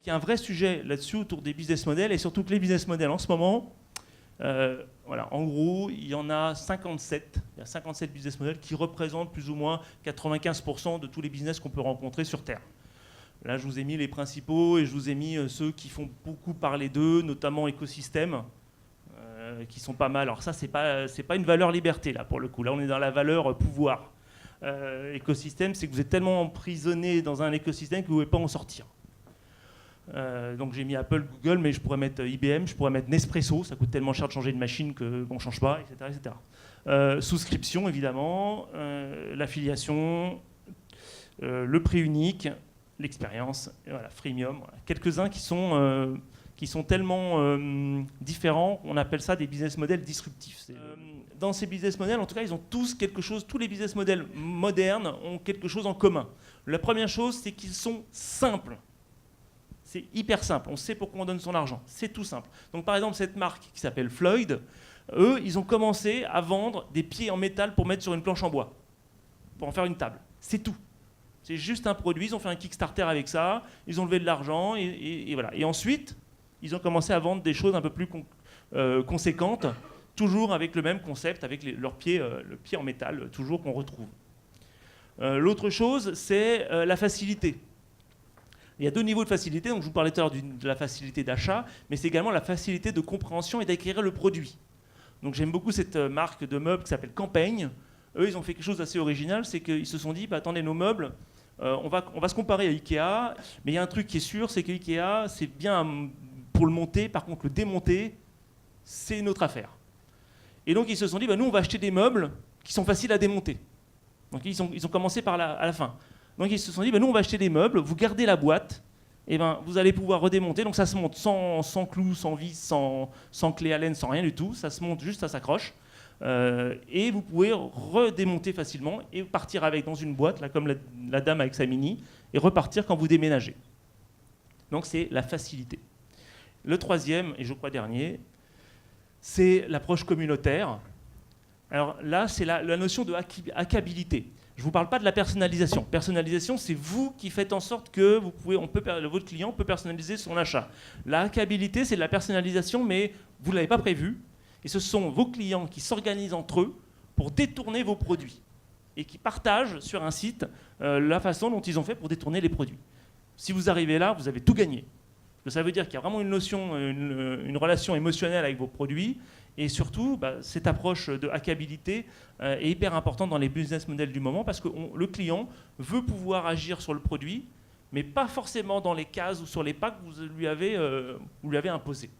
Il y a un vrai sujet là-dessus autour des business models, et surtout que les business models en ce moment, voilà, en gros, il y en a 57. Il y a 57 business models qui représentent plus ou moins 95% de tous les business qu'on peut rencontrer sur Terre. Là, je vous ai mis les principaux et je vous ai mis ceux qui font beaucoup parler d'eux, notamment écosystèmes, qui sont pas mal. Alors ça, c'est pas une valeur liberté, là, pour le coup. Là, on est dans la valeur pouvoir. Écosystème, c'est que vous êtes tellement emprisonné dans un écosystème que vous ne pouvez pas en sortir. Donc j'ai mis Apple, Google, mais je pourrais mettre IBM, je pourrais mettre Nespresso, ça coûte tellement cher de changer de machine qu'on ne change pas, etc. etc. Souscription, évidemment, l'affiliation, le prix unique, l'expérience, voilà, freemium. Voilà. Quelques-uns qui sont tellement différents, on appelle ça des business models disruptifs. Dans ces business models, en tout cas, ils ont tous quelque chose, tous les business models modernes ont quelque chose en commun. La première chose, c'est qu'ils sont simples. C'est hyper simple, on sait pourquoi on donne son argent, c'est tout simple. Donc par exemple, cette marque qui s'appelle Floyd, eux, ils ont commencé à vendre des pieds en métal pour mettre sur une planche en bois, pour en faire une table. C'est tout. C'est juste un produit, ils ont fait un Kickstarter avec ça, ils ont levé de l'argent, et voilà. Et ensuite, ils ont commencé à vendre des choses un peu plus conséquentes, toujours avec le même concept, avec leurs pieds, le pied en métal, toujours qu'on retrouve. L'autre chose, c'est la facilité. Il y a deux niveaux de facilité, donc je vous parlais tout à l'heure de la facilité d'achat, mais c'est également la facilité de compréhension et d'acquérir le produit. Donc j'aime beaucoup cette marque de meubles qui s'appelle Campagne. Eux, ils ont fait quelque chose d'assez original, c'est qu'ils se sont dit, bah, attendez, nos meubles, on va se comparer à Ikea, mais il y a un truc qui est sûr, c'est que Ikea, c'est bien pour le monter, par contre le démonter, c'est notre affaire. Et donc ils se sont dit, bah, nous on va acheter des meubles qui sont faciles à démonter. Donc ils ont commencé à la fin. Donc ils se sont dit, nous on va acheter des meubles, vous gardez la boîte, et vous allez pouvoir redémonter. Donc ça se monte sans clous, sans vis, sans clé Allen, sans rien du tout. Ça se monte juste, ça s'accroche. Et vous pouvez redémonter facilement et partir avec dans une boîte, là, comme la dame avec sa mini, et repartir quand vous déménagez. Donc c'est la facilité. Le troisième, et je crois dernier, c'est l'approche communautaire. Alors là, c'est la notion de hackabilité. Je ne vous parle pas de la personnalisation. Personnalisation, c'est vous qui faites en sorte que votre client peut personnaliser son achat. La hackabilité, c'est de la personnalisation, mais vous ne l'avez pas prévu. Et ce sont vos clients qui s'organisent entre eux pour détourner vos produits et qui partagent sur un site la façon dont ils ont fait pour détourner les produits. Si vous arrivez là, vous avez tout gagné. Ça veut dire qu'il y a vraiment une notion, une relation émotionnelle avec vos produits. Et surtout, cette approche de hackabilité est hyper importante dans les business models du moment parce que le client veut pouvoir agir sur le produit, mais pas forcément dans les cases ou sur les pas que vous lui avez imposés.